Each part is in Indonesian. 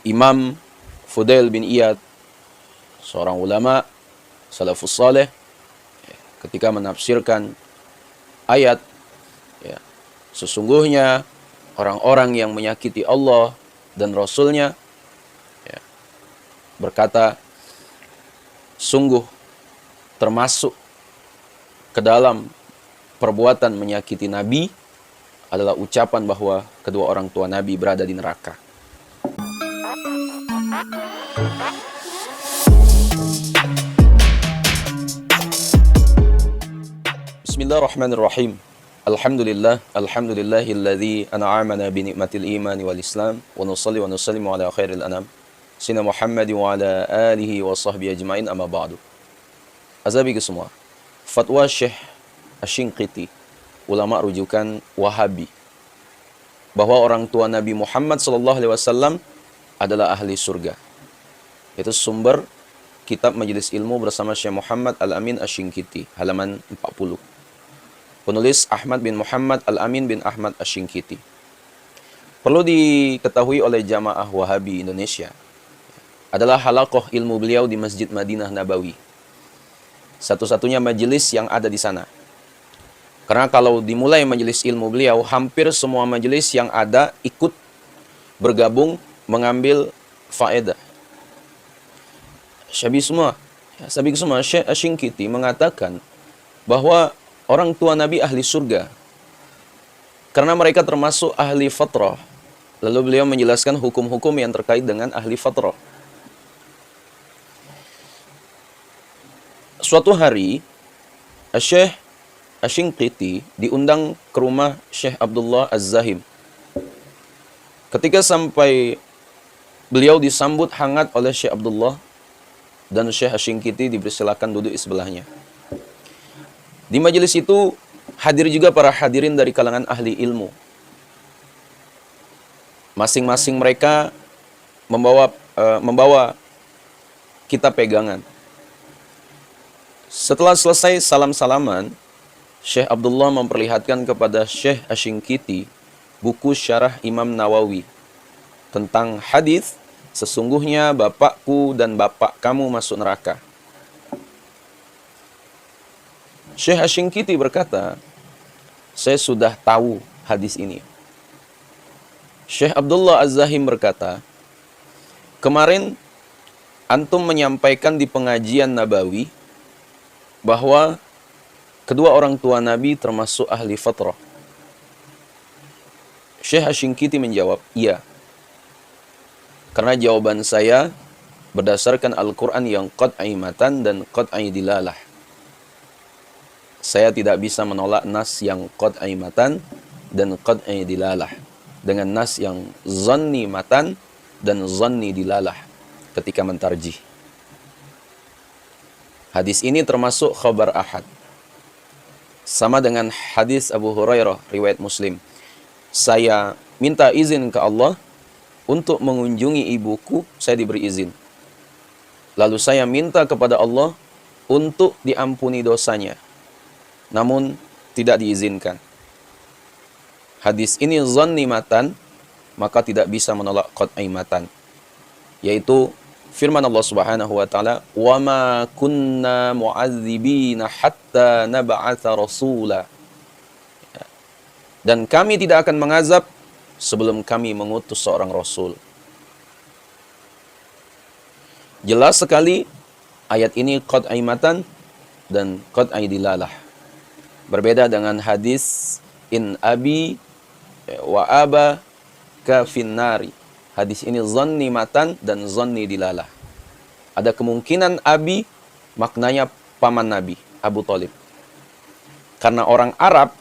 Imam Fudail bin Iyad, seorang ulama salafus saleh, ketika menafsirkan ayat, ya, sesungguhnya orang-orang yang menyakiti Allah dan Rasul-Nya, ya, berkata, sungguh termasuk ke dalam perbuatan menyakiti Nabi adalah ucapan bahwa kedua orang tua Nabi berada di neraka. Bismillahirrahmanirrahim. Alhamdulillahilladzi an'amana bi ni'matil imani wal islam wa nusalli wa nusallimu ala khairil anam sayyidina Muhammad wa ala alihi wa sahbihi ajmain, amma ba'du. Azabiku semua, fatwa Syekh Asy-Shinqiti, ulama rujukan Wahabi, bahwa orang tua Nabi Muhammad SAW adalah ahli surga. Itu sumber kitab Majelis Ilmu bersama Syekh Muhammad Al-Amin Asy-Shinqiti, halaman 40. Penulis Ahmad bin Muhammad Al-Amin bin Ahmad Asy-Shinqiti. Perlu diketahui oleh jamaah Wahabi Indonesia, adalah halaqah ilmu beliau di Masjid Madinah Nabawi, satu-satunya majelis yang ada di sana. Karena kalau dimulai majelis ilmu beliau, hampir semua majelis yang ada ikut bergabung mengambil faedah. Syekh Asy-Shinqiti mengatakan bahwa orang tua Nabi ahli surga karena mereka termasuk ahli fatrah. Lalu beliau menjelaskan hukum-hukum yang terkait dengan ahli fatrah. Suatu hari Syekh Asy-Shinqiti diundang ke rumah Syekh Abdullah Az-Zahim. Ketika sampai, beliau disambut hangat oleh Syekh Abdullah, dan Syekh Asy-Shinqiti dipersilakan duduk di sebelahnya. Di majelis itu hadir juga para hadirin dari kalangan ahli ilmu. Masing-masing mereka membawa kitab pegangan. Setelah selesai salam-salaman, Syekh Abdullah memperlihatkan kepada Syekh Asy-Shinqiti buku syarah Imam Nawawi tentang hadis, sesungguhnya bapakku dan bapak kamu masuk neraka. Syekh Asy-Shinqiti berkata, saya sudah tahu hadis ini. Syekh Abdullah Az-Zahim berkata, kemarin antum menyampaikan di pengajian Nabawi bahwa kedua orang tua Nabi termasuk ahli fatrah. Syekh Asy-Shinqiti menjawab, iya. Karena jawaban saya berdasarkan Al-Quran yang qat'i matan dan qat'i dilalah. Saya tidak bisa menolak nas yang qat'i matan dan qat'i dilalah dengan nas yang zanni matan dan zanni dilalah ketika mentarjih. Hadis ini termasuk khabar ahad. Sama dengan hadis Abu Hurairah riwayat Muslim. Saya minta izin ke Allah untuk mengunjungi ibuku, saya diberi izin. Lalu saya minta kepada Allah untuk diampuni dosanya, namun tidak diizinkan. Hadis ini zanni matan, maka tidak bisa menolak qat'i matan, yaitu firman Allah Subhanahu wa taala, "Wa ma kunna mu'adzibina hatta nab'atsa rasula." Dan kami tidak akan mengazab sebelum kami mengutus seorang rasul. Jelas sekali ayat ini qat'i matan dan qat'i dilalah. Berbeda dengan hadis in abi wa aba ka finnari. Hadis ini zanni matan dan zanni dilalah. Ada kemungkinan abi maknanya paman Nabi, Abu Thalib. Karena orang Arab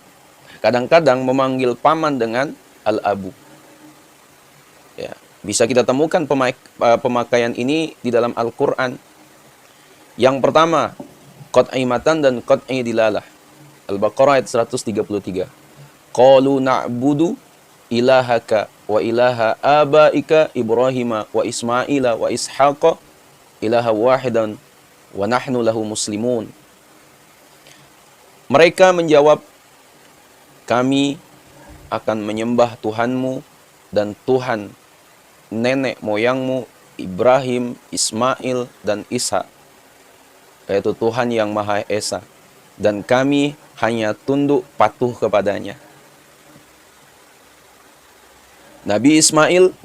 kadang-kadang memanggil paman dengan al-abu. Ya, bisa kita temukan pemakaian ini di dalam Al-Quran. Yang pertama, qat'i matan dan qat'i dilalah. Al-Baqarah ayat 133. Qalu na'budu ilahaka wa ilaha abaika Ibrahim wa Ismaila wa Ishaqa ilaha wahidan wa nahnu lahu muslimun. Mereka menjawab, kami akan menyembah Tuhanmu dan Tuhan nenek moyangmu Ibrahim, Ismail, dan Ishak, yaitu Tuhan yang Maha Esa, dan kami hanya tunduk patuh kepadanya. Nabi Ismail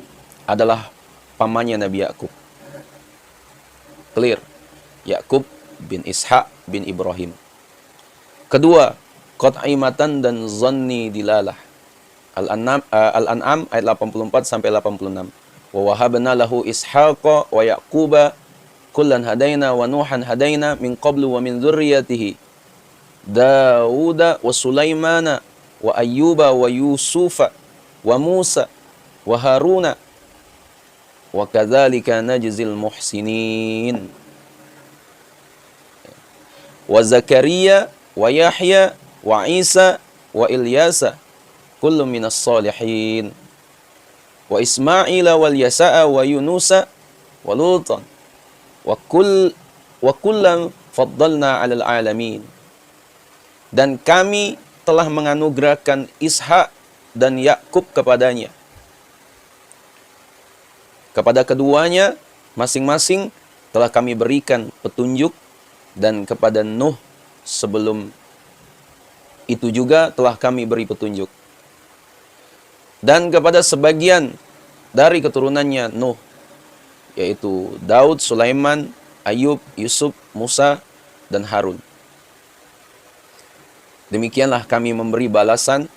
adalah pamannya Nabi Yakub. Clear. Yakub bin Ishak bin Ibrahim. Kedua, qat'imatan dan zanni dilalah. Al-An'am ayat 84 sampai 86. Wa wahabna lahu Ishaqa wa Yaquba kullan hadaina wa Nuhan hadaina min qablu wa min dzurriyyatihi Dauda wa Sulaimana wa Ayyuba wa Yusufa wa Musa wa Haruna wa kadzalika najzil muhsinin. Wa Zakaria wa Yahya wa Isa wa Ilyasa kullun minas salihin. Wa Ismaila wal Yasa'a wa Yunusa wa Lutan wa kullan faddalna 'alal 'alamin. Dan kami telah menganugerahkan Ishak dan Yakub kepadanya. Kepada keduanya masing-masing telah kami berikan petunjuk, dan kepada Nuh sebelum itu juga telah kami beri petunjuk. Dan kepada sebagian dari keturunannya Nuh, yaitu Daud, Sulaiman, Ayub, Yusuf, Musa, dan Harun. Demikianlah kami memberi balasan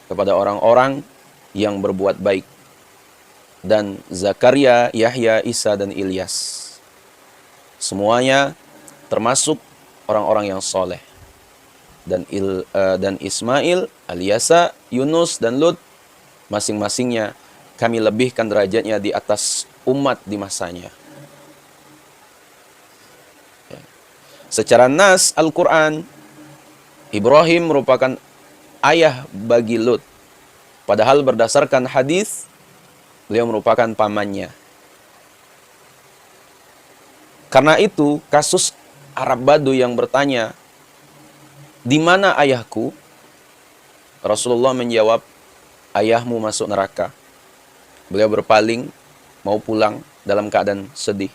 kepada orang-orang yang berbuat baik. Dan Zakaria, Yahya, Isa, dan Ilyas, semuanya termasuk orang-orang yang soleh. Dan Ismail, Ilyasa, Yunus, dan Lut, masing-masingnya kami lebihkan derajatnya di atas umat di masanya. Secara nas Al-Quran, Ibrahim merupakan ayah bagi Lut. Padahal berdasarkan hadis, beliau merupakan pamannya. Karena itu, kasus Arab Badu yang bertanya, "Di mana ayahku?" Rasulullah menjawab, "Ayahmu masuk neraka." Beliau berpaling, mau pulang dalam keadaan sedih.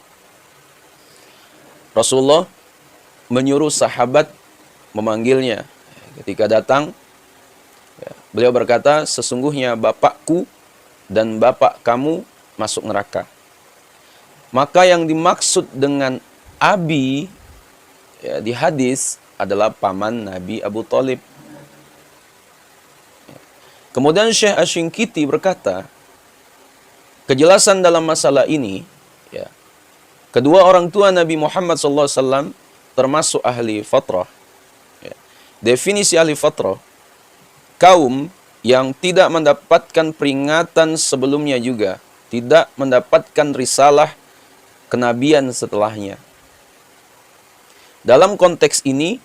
Rasulullah menyuruh sahabat memanggilnya. Ketika datang, beliau berkata, "Sesungguhnya bapakku dan bapak kamu masuk neraka." Maka yang dimaksud dengan abi di hadis adalah paman Nabi Abu Thalib. Kemudian Syekh Asy-Syinkiti berkata, kejelasan dalam masalah ini, kedua orang tua Nabi Muhammad SAW termasuk ahli fatrah. Definisi ahli fatrah, kaum yang tidak mendapatkan peringatan sebelumnya juga tidak mendapatkan risalah kenabian setelahnya. Dalam konteks ini,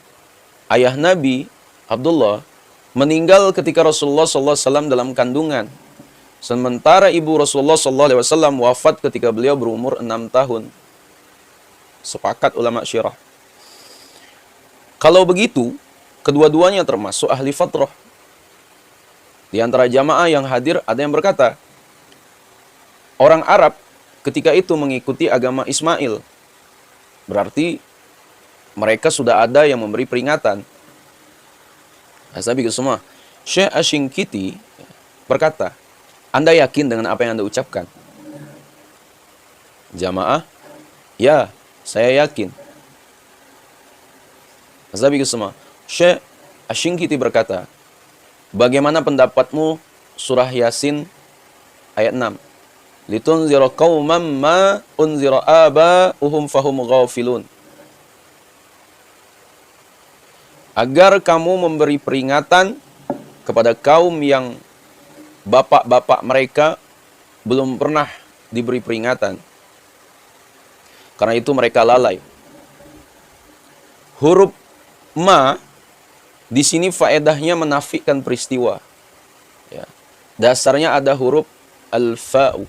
ayah Nabi Abdullah meninggal ketika Rasulullah SAW dalam kandungan, sementara ibu Rasulullah SAW wafat ketika beliau berumur 6 tahun. Sepakat ulama syirah. Kalau begitu, kedua-duanya termasuk ahli fatrah. Di antara jamaah yang hadir ada yang berkata, orang Arab ketika itu mengikuti agama Ismail. Berarti mereka sudah ada yang memberi peringatan. Asabi semua. Syekh Asy-Syinkiti berkata, Anda yakin dengan apa yang Anda ucapkan? Jamaah, ya, saya yakin. Asabi semua. Syekh Asy-Syinkiti berkata, bagaimana pendapatmu surah Yasin ayat 6? Litunzira qauman ma unzira aba'uhum fahum ghafilun. Agar kamu memberi peringatan kepada kaum yang bapak-bapak mereka belum pernah diberi peringatan. Karena itu mereka lalai. Huruf ma di sini faedahnya menafikan peristiwa. Ya. Dasarnya ada huruf al-fa'u.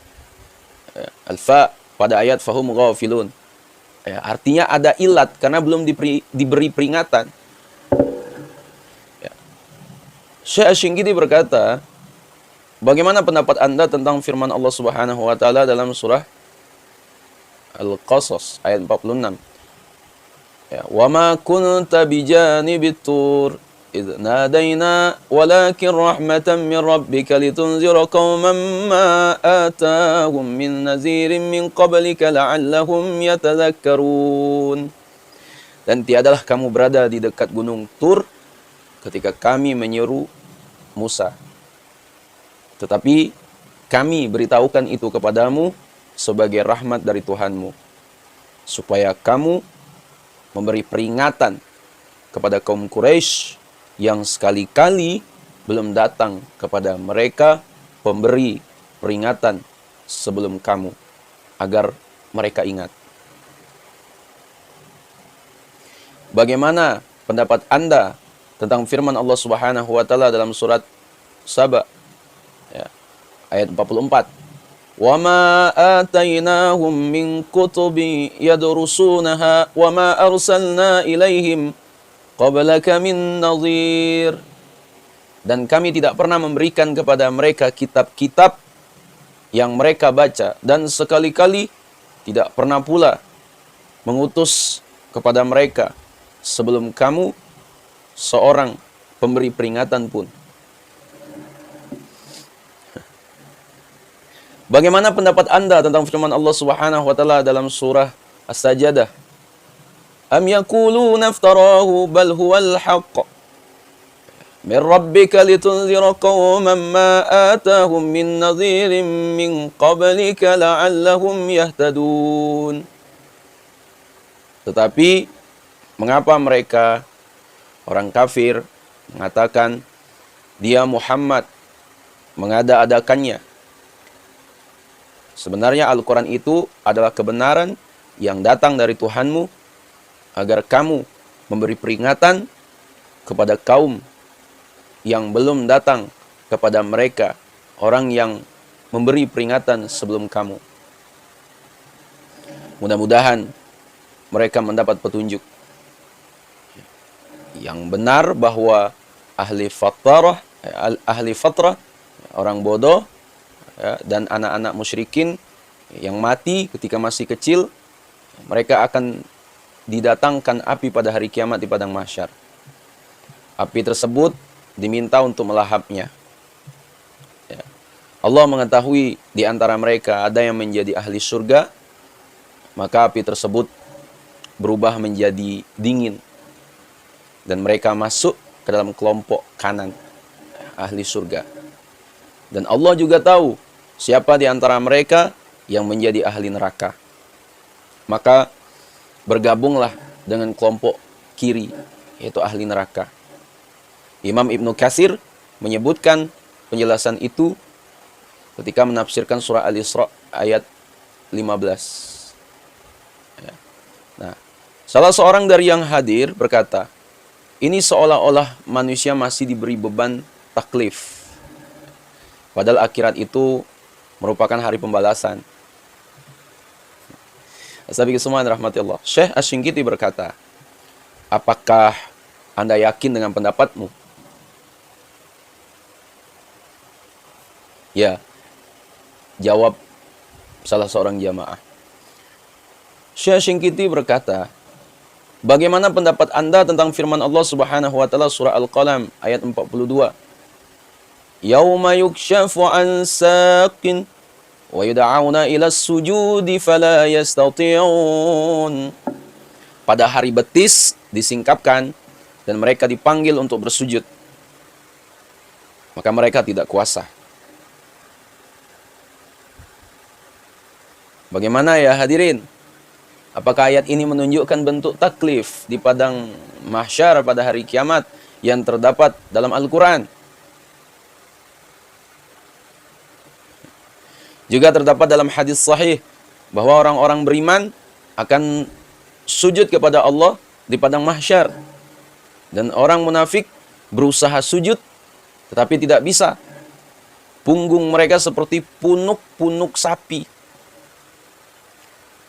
Ya. Al-fa' pada ayat fahum ghafilun. Ya. Artinya ada ilat karena belum diberi peringatan. Ya. Syekh Asy-Syinkiti berkata Bagaimana pendapat Anda tentang firman Allah Subhanahu wa taala dalam surah Al-Qasas ayat 46? Ya, wa ma kunta bijanibit tur idh nadaina walakin rahmatan min rabbika litunzira qauman ma atahum min nazirin min qablika la'allahum yatadhakkarun. Dan tiadalah kamu berada di dekat gunung Tur ketika kami menyeru Musa. Tetapi kami beritahukan itu kepadamu sebagai rahmat dari Tuhanmu, supaya kamu memberi peringatan kepada kaum Quraisy yang sekali-kali belum datang kepada mereka pemberi peringatan sebelum kamu, agar mereka ingat. Bagaimana pendapat Anda tentang firman Allah Subhanahu wa taala dalam surat Saba, ya, ayat 44? Wa ma atainahum min kutubi yadrusunaha wa ma arsalna ilaihim qablaka min nadhir. Dan kami tidak pernah memberikan kepada mereka kitab-kitab yang mereka baca, dan sekali-kali tidak pernah pula mengutus kepada mereka sebelum kamu seorang pemberi peringatan pun. Bagaimana pendapat Anda tentang firman Allah Subhanahu wa taala dalam surah As-Sajdah? Am yaquluna iftarahu bal huwal haqq min rabbika litunzira qauman ma atahum min nadhirin min qablika la'allahum yahtadun. Tetapi mengapa mereka orang kafir mengatakan dia Muhammad mengada-adakannya? Sebenarnya Al-Quran itu adalah kebenaran yang datang dari Tuhanmu, agar kamu memberi peringatan kepada kaum yang belum datang kepada mereka, orang yang memberi peringatan sebelum kamu. Mudah-mudahan mereka mendapat petunjuk yang benar bahwa ahli fatrah, orang bodoh, ya, dan anak-anak musyrikin yang mati ketika masih kecil, mereka akan didatangkan api pada hari kiamat di padang mahsyar. Api tersebut diminta untuk melahapnya. Ya. Allah mengetahui di antara mereka ada yang menjadi ahli surga, maka api tersebut berubah menjadi dingin dan mereka masuk ke dalam kelompok kanan ahli surga. Dan Allah juga tahu siapa di antara mereka yang menjadi ahli neraka. Maka bergabunglah dengan kelompok kiri, yaitu ahli neraka. Imam Ibnu Katsir menyebutkan penjelasan itu ketika menafsirkan surah Al-Isra ayat 15. Ya. Nah, salah seorang dari yang hadir berkata, ini seolah-olah manusia masih diberi beban taklif. Padahal akhirat itu merupakan hari pembalasan. Ashabiq semua rahmati Allah. Syekh Asy-Shinqiti berkata, apakah Anda yakin dengan pendapatmu? Ya, jawab salah seorang jamaah. Syekh Asy-Shinqiti berkata, bagaimana pendapat Anda tentang firman Allah Subhanahu wa taala surah Al-Qalam ayat 42? Yauma yukshafu an saqin wa yud'auna ila sujudi fala yastati'un. Pada hari betis disingkapkan dan mereka dipanggil untuk bersujud, maka mereka tidak kuasa. Bagaimana ya hadirin? Apakah ayat ini menunjukkan bentuk taklif di padang mahsyar pada hari kiamat yang terdapat dalam Al-Quran? Juga terdapat dalam hadis sahih bahwa orang-orang beriman akan sujud kepada Allah di padang mahsyar. Dan orang munafik berusaha sujud tetapi tidak bisa. Punggung mereka seperti punuk-punuk sapi.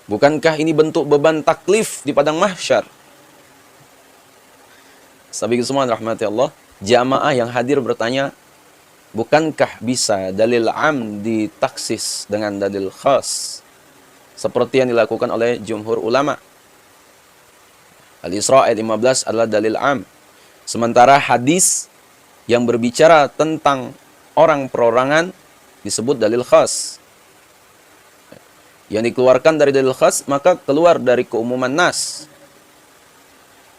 Bukankah ini bentuk beban taklif di padang mahsyar? Sahabat semua rahmati Allah, jamaah yang hadir bertanya, bukankah bisa dalil am ditaksis dengan dalil khas seperti yang dilakukan oleh jumhur ulama? Al-Isra ayat 15 adalah dalil am. Sementara hadis yang berbicara tentang orang perorangan disebut dalil khas. Yang dikeluarkan dari dalil khas maka keluar dari keumuman nas.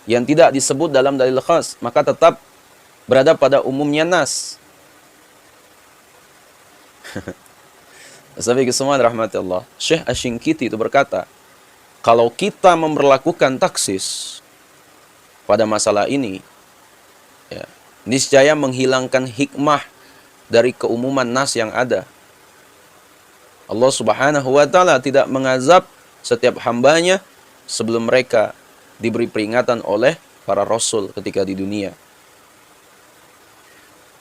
Yang tidak disebut dalam dalil khas maka tetap berada pada umumnya nas. Sahabat semua rahmati Allah. Syekh Asy-Syinkiti itu berkata, kalau kita memperlakukan taksis pada masalah ini, ya, niscaya menghilangkan hikmah dari keumuman nas yang ada. Allah Subhanahu wa taala tidak mengazab setiap hambanya sebelum mereka diberi peringatan oleh para rasul ketika di dunia.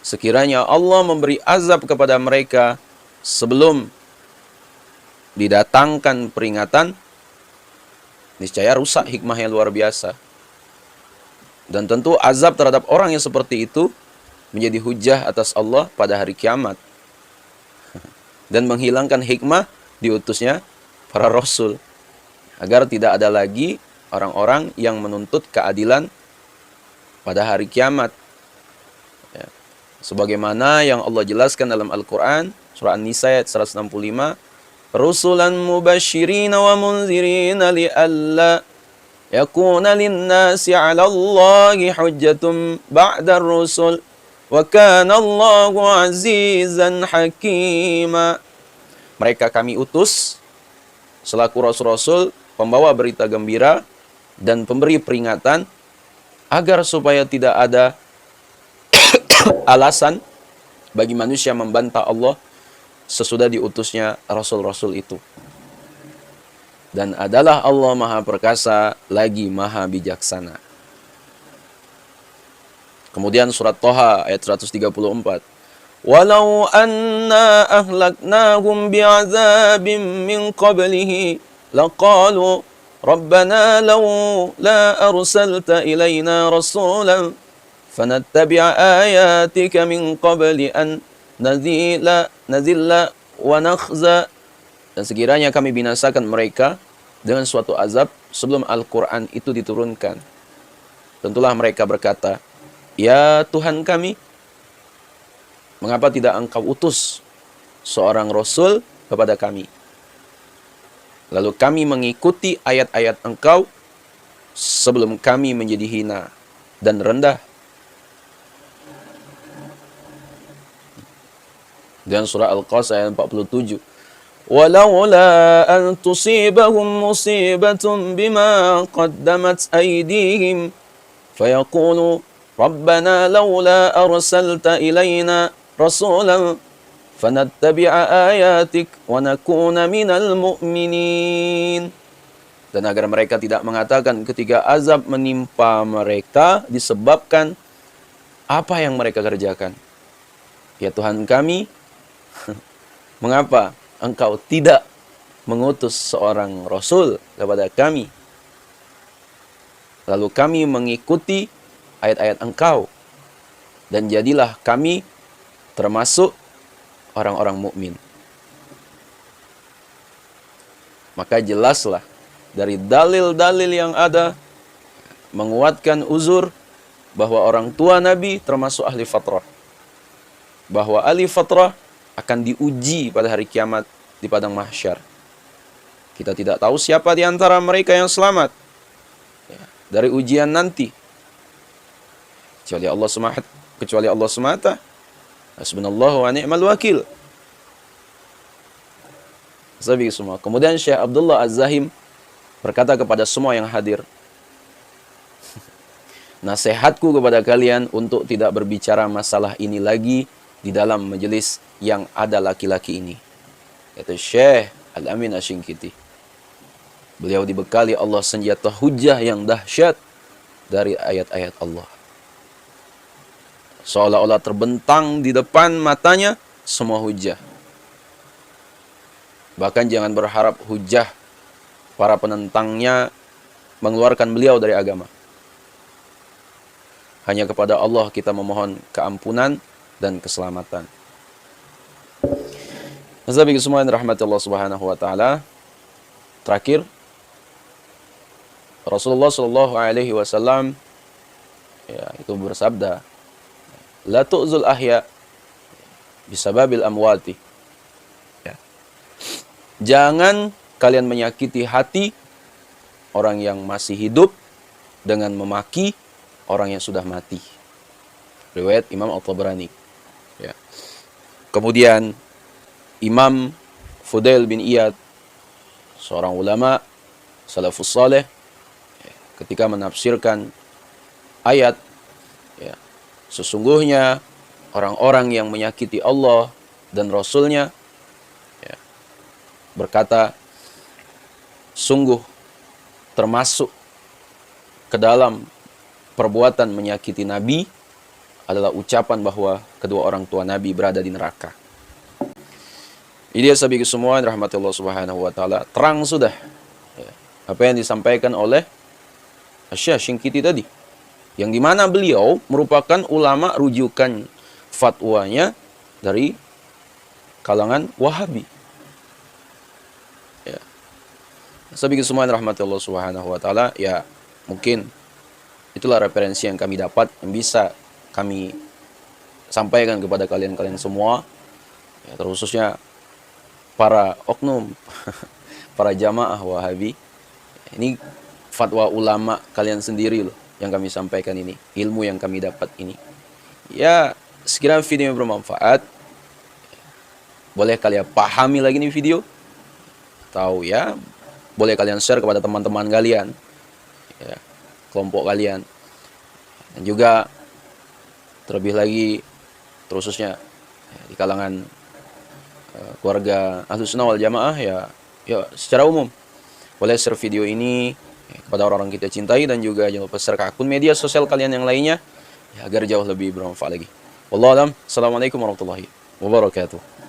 Sekiranya Allah memberi azab kepada mereka sebelum didatangkan peringatan, niscaya rusak hikmah yang luar biasa. Dan tentu azab terhadap orang yang seperti itu menjadi hujah atas Allah pada hari kiamat. Dan menghilangkan hikmah diutusnya para rasul. Agar tidak ada lagi orang-orang yang menuntut keadilan pada hari kiamat. Ya. Sebagaimana yang Allah jelaskan dalam Al-Quran, surah An-Nisa ayat 165, Rusulan mubashirina wa munzirina li'alla yakuna linnasi 'ala Allahi hujjatun ba'da ar-rusul wa kana Allahu 'azizan hakima. Mereka kami utus selaku rasul-rasul, pembawa berita gembira dan pemberi peringatan agar supaya tidak ada alasan bagi manusia membantah Allah sesudah diutusnya rasul-rasul itu. Dan adalah Allah Maha Perkasa lagi Maha Bijaksana. Kemudian surat Thaha ayat 134. Walau anna ahlaknahum bi'azabin min qablihi laqalu rabbana law la arsalta ilayna rasulan fanattabi'a ayatika min qabli an nazilla wa nakhza. Dan sekiranya kami binasakan mereka dengan suatu azab sebelum Al-Quran itu diturunkan, tentulah mereka berkata, ya Tuhan kami, mengapa tidak engkau utus seorang rasul kepada kami, lalu kami mengikuti ayat-ayat engkau sebelum kami menjadi hina dan rendah. Dan surah Al-Qasas ayat 47. Walaula an tusibahum musibatun bima qaddamat aydihim fayaqulu rabbana laula arsalta ilayna rasulan fanattabi'a ayatik wa nakuna minal mu'minin. Dan agar mereka tidak mengatakan ketika azab menimpa mereka disebabkan apa yang mereka kerjakan, ya Tuhan kami, mengapa engkau tidak mengutus seorang rasul kepada kami, lalu kami mengikuti ayat-ayat engkau, dan jadilah kami termasuk orang-orang mukmin. Maka jelaslah dari dalil-dalil yang ada menguatkan uzur bahwa orang tua Nabi termasuk ahli fatrah, bahwa ahli fatrah akan diuji pada hari kiamat di padang mahsyar. Kita tidak tahu siapa di antara mereka yang selamat dari ujian nanti, kecuali Allah semata. Hasbunallahu wa ni'mal wakil. Sahabat semua. Kemudian Syekh Abdullah Az-Zahim berkata kepada semua yang hadir, nasihatku kepada kalian untuk tidak berbicara masalah ini lagi di dalam majelis yang ada laki-laki ini. Yaitu Syekh Al-Amin Asy-Syinkiti. Beliau dibekali Allah senjata hujah yang dahsyat dari ayat-ayat Allah. Seolah-olah terbentang di depan matanya semua hujah. Bahkan jangan berharap hujah para penentangnya mengeluarkan beliau dari agama. Hanya kepada Allah kita memohon keampunan dan keselamatan. Nazabi semua yang rahmati Allah Subhanahu wa taala. Terakhir, Rasulullah Shallallahu alaihi wasallam ya itu bersabda, "La tu'zul ahya bisababil amwati." Ya. Jangan kalian menyakiti hati orang yang masih hidup dengan memaki orang yang sudah mati. Riwayat Imam At-Tabrani. Ya. Kemudian Imam Fudail bin Iyad, seorang ulama salafus saleh, ketika menafsirkan ayat, ya, sesungguhnya orang-orang yang menyakiti Allah dan Rasul-Nya, ya, berkata, sungguh termasuk ke dalam perbuatan menyakiti Nabi adalah ucapan bahwa kedua orang tua Nabi berada di neraka. Ini dia sahabat semua yang rahmati Allah Subhanahu wa taala. Terang sudah ya, apa yang disampaikan oleh Syekh Shinqiti tadi, yang dimana beliau merupakan ulama rujukan fatwanya dari kalangan Wahabi. Ya. Sahabat semua yang rahmati Allah Subhanahu wa taala, ya mungkin itulah referensi yang kami dapat yang bisa kami sampaikan kepada kalian semua, ya, terkhususnya para oknum, para jamaah Wahabi. Ini fatwa ulama kalian sendiri loh yang kami sampaikan ini, ilmu yang kami dapat ini. Ya, sekiranya video yang bermanfaat, boleh kalian pahami lagi nih video, atau ya boleh kalian share kepada teman-teman kalian, ya, kelompok kalian, dan juga terlebih lagi terkhususnya ya, di kalangan keluarga Ahlus Sunnah wal Jamaah, ya secara umum boleh share video ini ya, kepada orang-orang kita cintai, dan juga jangan lupa share ke akun media sosial kalian yang lainnya ya, agar jauh lebih bermanfaat lagi. Wallahu a'lam. Assalamualaikum warahmatullahi wabarakatuh.